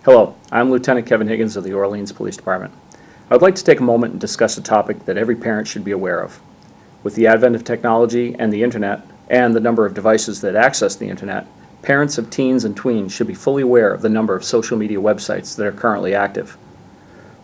Hello, I'm Lieutenant Kevin Higgins of the Orleans Police Department. I would like to take a moment and discuss a topic that every parent should be aware of. With the advent of technology and the internet, and the number of devices that access the internet, parents of teens and tweens should be fully aware of the number of social media websites that are currently active.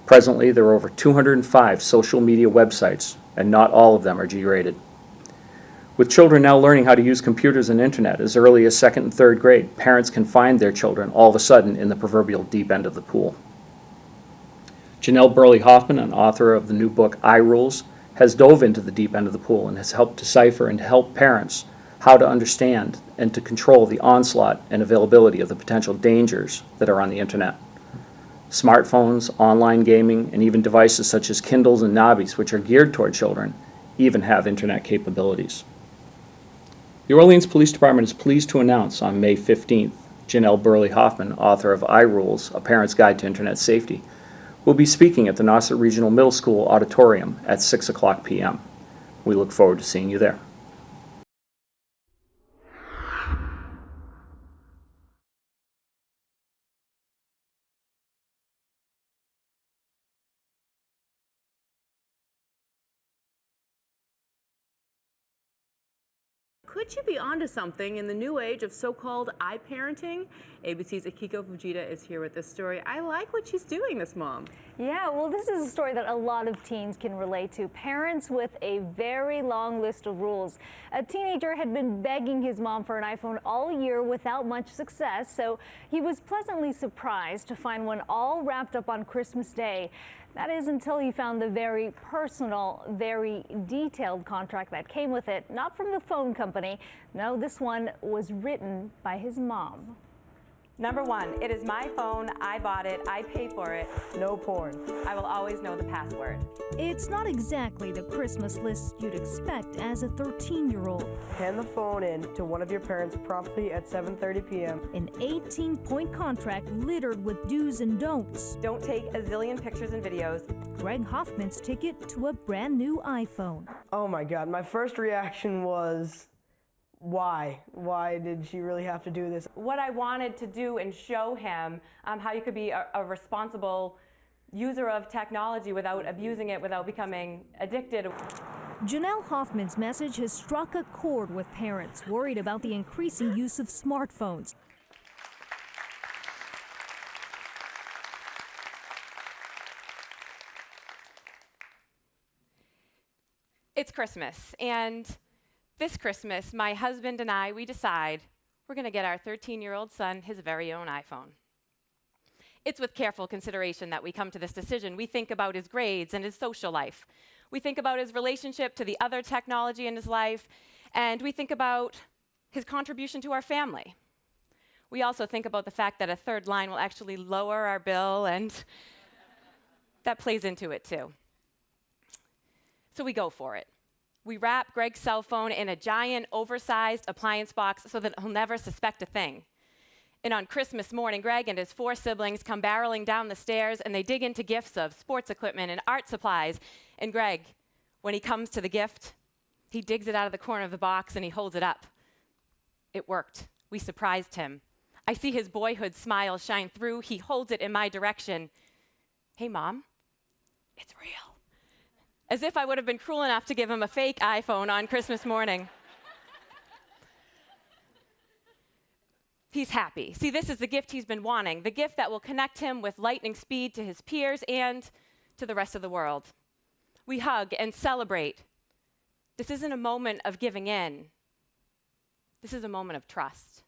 Presently, there are over 205 social media websites, and not all of them are G-rated. With children now learning how to use computers and internet as early as 2nd and 3rd grade, parents can find their children all of a sudden in the proverbial deep end of the pool. Janelle Burley Hoffman, an author of the new book iRules, has dove into the deep end of the pool and has helped decipher and help parents how to understand and to control the onslaught and availability of the potential dangers that are on the internet. Smartphones, online gaming, and even devices such as Kindles and Nobbies, which are geared toward children, even have internet capabilities. The Orleans Police Department is pleased to announce on May 15th, Janelle Burley Hoffman, author of iRules, A Parent's Guide to Internet Safety, will be speaking at the Nauset Regional Middle School auditorium at 6 o'clock p.m. We look forward to seeing you there. Could you be onto something in the new age of so-called iParenting? ABC's Akiko Fujita is here with this story. I like what she's doing, this mom. Yeah, well, this is a story that a lot of teens can relate to. Parents with a very long list of rules. A teenager had been begging his mom for an iPhone all year without much success, so he was pleasantly surprised to find one all wrapped up on Christmas Day. That is until he found the very personal, very detailed contract that came with it, not from the phone company. No, this one was written by his mom. Number 1, it is my phone, I bought it, I pay for it. No porn. I will always know the password. It's not exactly the Christmas list you'd expect as a 13-year-old. Hand the phone in to one of your parents promptly at 7:30 p.m. An 18-point contract littered with do's and don'ts. Don't take a zillion pictures and videos. Greg Hoffman's ticket to a brand new iPhone. Oh my God, my first reaction was, why? Why did she really have to do this? What I wanted to do and show him how you could be a responsible user of technology without abusing it, without becoming addicted. Janelle Hoffman's message has struck a chord with parents worried about the increasing use of smartphones. It's Christmas, and this Christmas, my husband and I, we decide we're going to get our 13-year-old son his very own iPhone. It's with careful consideration that we come to this decision. We think about his grades and his social life. We think about his relationship to the other technology in his life, and we think about his contribution to our family. We also think about the fact that a third line will actually lower our bill, and that plays into it too. So we go for it. We wrap Greg's cell phone in a giant, oversized appliance box so that he'll never suspect a thing. And on Christmas morning, Greg and his 4 siblings come barreling down the stairs, and they dig into gifts of sports equipment and art supplies. And Greg, when he comes to the gift, he digs it out of the corner of the box and he holds it up. It worked. We surprised him. I see his boyhood smile shine through. He holds it in my direction. Hey, Mom, it's real. As if I would have been cruel enough to give him a fake iPhone on Christmas morning. He's happy. See, this is the gift he's been wanting, the gift that will connect him with lightning speed to his peers and to the rest of the world. We hug and celebrate. This isn't a moment of giving in. This is a moment of trust.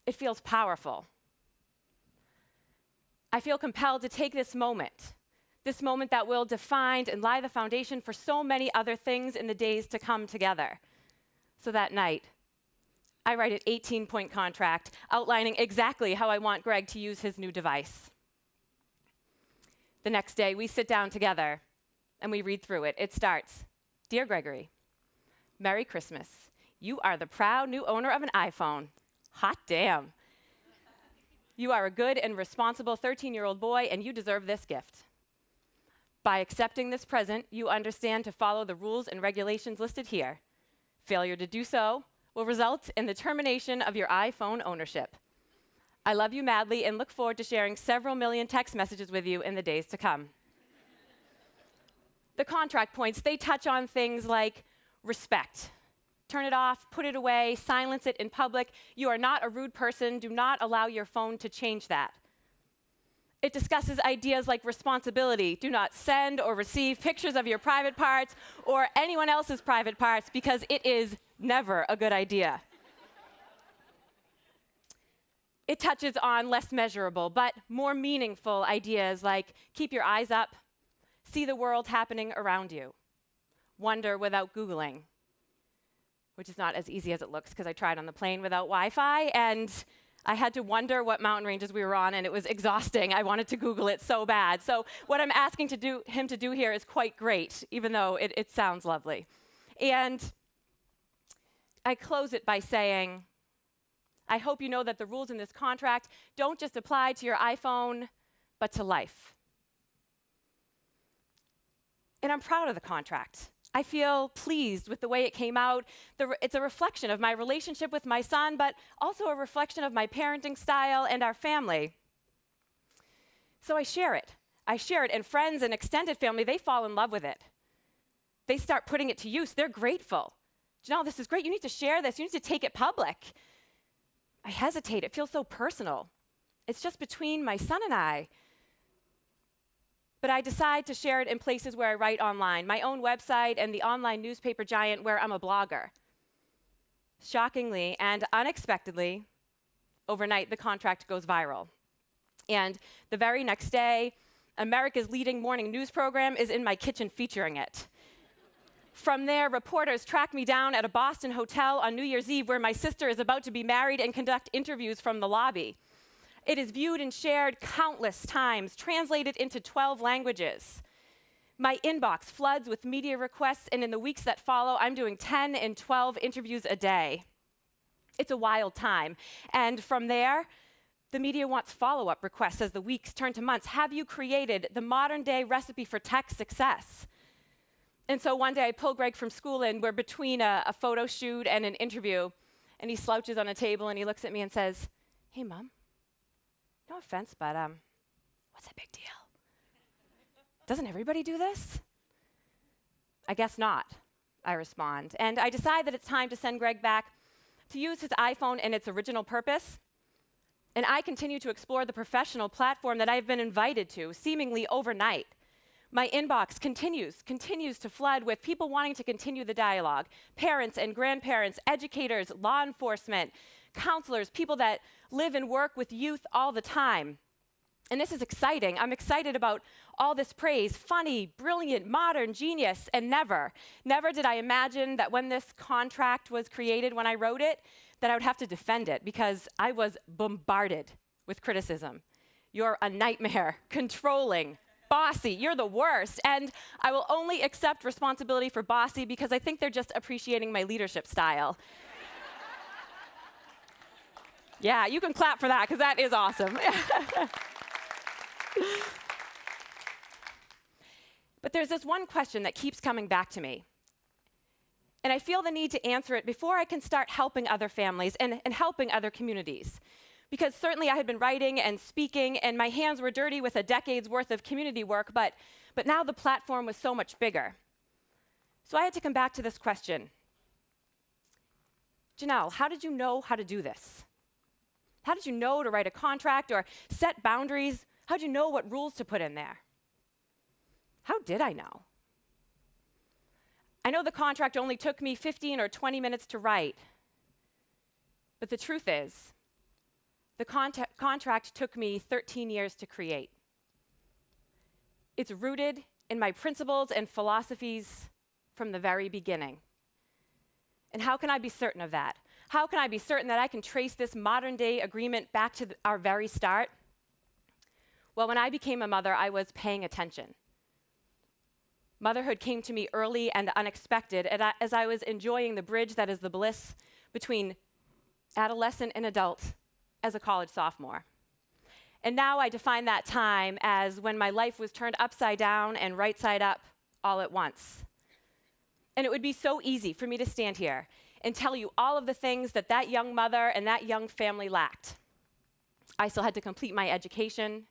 It feels powerful. I feel compelled to take this moment that will define and lie the foundation for so many other things in the days to come together. So that night, I write an 18-point contract outlining exactly how I want Greg to use his new device. The next day, we sit down together and we read through it. It starts, "Dear Gregory, Merry Christmas. You are the proud new owner of an iPhone. Hot damn. You are a good and responsible 13-year-old boy, and you deserve this gift. By accepting this present, you understand to follow the rules and regulations listed here. Failure to do so will result in the termination of your iPhone ownership. I love you madly and look forward to sharing several million text messages with you in the days to come. The contract points, they touch on things like respect. Turn it off, put it away, silence it in public. You are not a rude person. Do not allow your phone to change that. It discusses ideas like responsibility. Do not send or receive pictures of your private parts or anyone else's private parts because it is never a good idea. It touches on less measurable but more meaningful ideas like keep your eyes up, see the world happening around you, wonder without Googling, which is not as easy as it looks because I tried on the plane without Wi-Fi and I had to wonder what mountain ranges we were on and it was exhausting. I wanted to Google it so bad. So what I'm asking him to do here is quite great, even though it sounds lovely. And I close it by saying, I hope you know that the rules in this contract don't just apply to your iPhone, but to life. And I'm proud of the contract. I feel pleased with the way it came out. It's a reflection of my relationship with my son, but also a reflection of my parenting style and our family. So I share it. And friends and extended family, they fall in love with it. They start putting it to use. They're grateful. Janelle, this is great. You need to share this. You need to take it public. I hesitate. It feels so personal. It's just between my son and I. But I decide to share it in places where I write online, my own website and the online newspaper giant where I'm a blogger. Shockingly and unexpectedly, overnight, the contract goes viral. And the very next day, America's leading morning news program is in my kitchen featuring it. From there, reporters track me down at a Boston hotel on New Year's Eve where my sister is about to be married and conduct interviews from the lobby. It is viewed and shared countless times, translated into 12 languages. My inbox floods with media requests, and in the weeks that follow, I'm doing 10 and 12 interviews a day. It's a wild time. And from there, the media wants follow-up requests as the weeks turn to months. Have you created the modern-day recipe for tech success? And so one day I pull Greg from school and we're between a photo shoot and an interview, and he slouches on a table and he looks at me and says, "Hey, Mom, no offense, but what's the big deal? Doesn't everybody do this?" "I guess not," I respond. And I decide that it's time to send Greg back to use his iPhone in its original purpose. And I continue to explore the professional platform that I've been invited to, seemingly overnight. My inbox continues to flood with people wanting to continue the dialogue. Parents and grandparents, educators, law enforcement, counselors, people that live and work with youth all the time. And this is exciting. I'm excited about all this praise, funny, brilliant, modern, genius, and never did I imagine that when this contract was created, when I wrote it, that I would have to defend it because I was bombarded with criticism. "You're a nightmare, controlling, bossy, you're the worst." And I will only accept responsibility for bossy because I think they're just appreciating my leadership style. Yeah, you can clap for that because that is awesome. But there's this one question that keeps coming back to me. And I feel the need to answer it before I can start helping other families and helping other communities. Because certainly I had been writing and speaking, and my hands were dirty with a decade's worth of community work, but now the platform was so much bigger. So I had to come back to this question. Janelle, how did you know how to do this? How did you know to write a contract or set boundaries? How did you know what rules to put in there? How did I know? I know the contract only took me 15 or 20 minutes to write. But the truth is, the contract took me 13 years to create. It's rooted in my principles and philosophies from the very beginning. And how can I be certain of that? How can I be certain that I can trace this modern-day agreement back to our very start? Well, when I became a mother, I was paying attention. Motherhood came to me early and unexpected as I was enjoying the bridge that is the bliss between adolescent and adult as a college sophomore. And now I define that time as when my life was turned upside down and right side up all at once. And it would be so easy for me to stand here and tell you all of the things that young mother and that young family lacked. I still had to complete my education.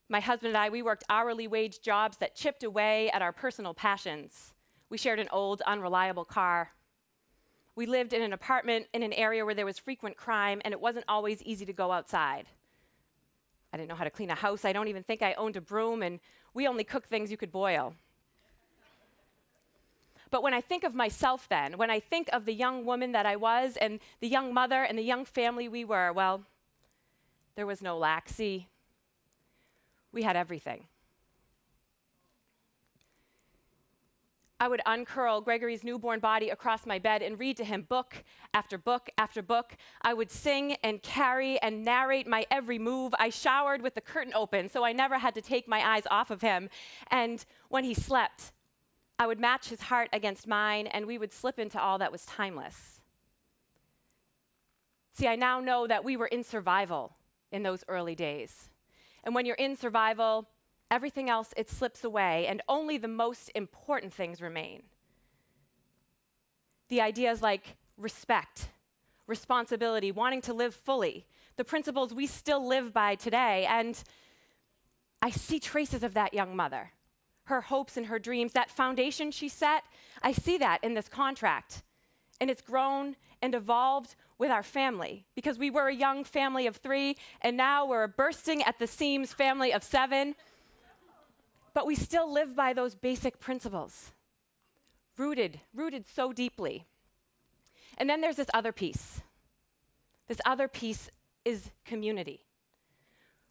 My husband and I, we worked hourly wage jobs that chipped away at our personal passions. We shared an old, unreliable car. We lived in an apartment in an area where there was frequent crime, and it wasn't always easy to go outside. I didn't know how to clean a house. I don't even think I owned a broom, and we only cooked things you could boil. But when I think of myself then, when I think of the young woman that I was and the young mother and the young family we were, well, there was no lack. See, we had everything. I would uncurl Gregory's newborn body across my bed and read to him book after book after book. I would sing and carry and narrate my every move. I showered with the curtain open, so I never had to take my eyes off of him. And when he slept, I would match his heart against mine, and we would slip into all that was timeless. See, I now know that we were in survival in those early days. And when you're in survival, everything else, it slips away, and only the most important things remain. The ideas like respect, responsibility, wanting to live fully, the principles we still live by today. And I see traces of that young mother, her hopes and her dreams, that foundation she set. I see that in this contract. And it's grown and evolved with our family, because we were a young family of 3, and now we're a bursting at the seams family of 7. But we still live by those basic principles, rooted so deeply. And then there's this other piece. This other piece is community.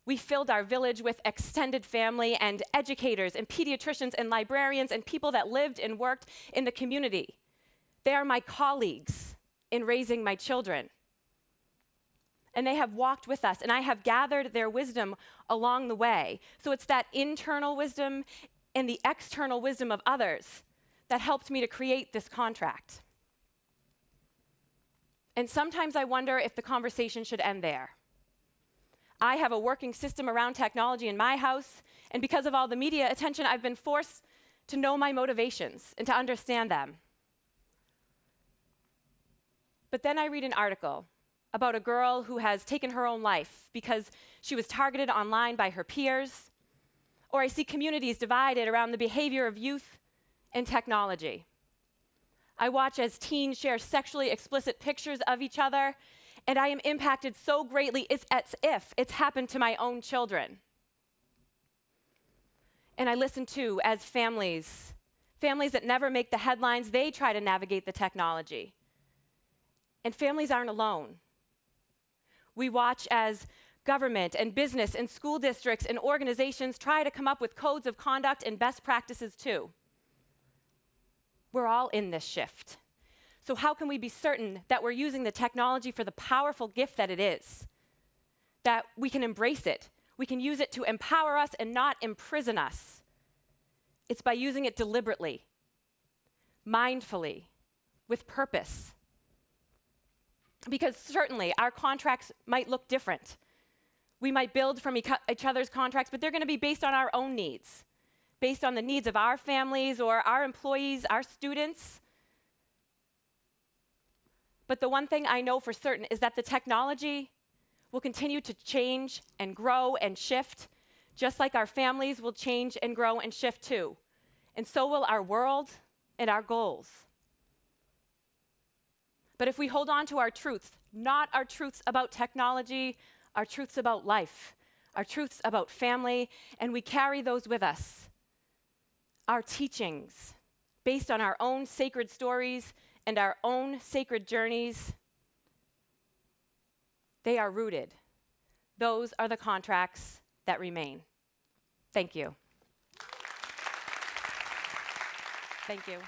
We filled our village with extended family and educators and pediatricians and librarians and people that lived and worked in the community. They are my colleagues in raising my children. And they have walked with us, and I have gathered their wisdom along the way. So it's that internal wisdom and the external wisdom of others that helped me to create this contract. And sometimes I wonder if the conversation should end there. I have a working system around technology in my house, and because of all the media attention, I've been forced to know my motivations and to understand them. But then I read an article about a girl who has taken her own life because she was targeted online by her peers, or I see communities divided around the behavior of youth and technology. I watch as teens share sexually explicit pictures of each other, and I am impacted so greatly, it's as if it's happened to my own children. And I listen to as families that never make the headlines, they try to navigate the technology. And families aren't alone. We watch as government and business and school districts and organizations try to come up with codes of conduct and best practices too. We're all in this shift. So how can we be certain that we're using the technology for the powerful gift that it is? That we can embrace it. We can use it to empower us and not imprison us. It's by using it deliberately, mindfully, with purpose. Because certainly our contracts might look different. We might build from each other's contracts, but they're going to be based on our own needs, based on the needs of our families or our employees, our students. But the one thing I know for certain is that the technology will continue to change and grow and shift, just like our families will change and grow and shift too. And so will our world and our goals. But if we hold on to our truths, not our truths about technology, our truths about life, our truths about family, and we carry those with us, our teachings, based on our own sacred stories and our own sacred journeys, they are rooted. Those are the contracts that remain. Thank you. Thank you.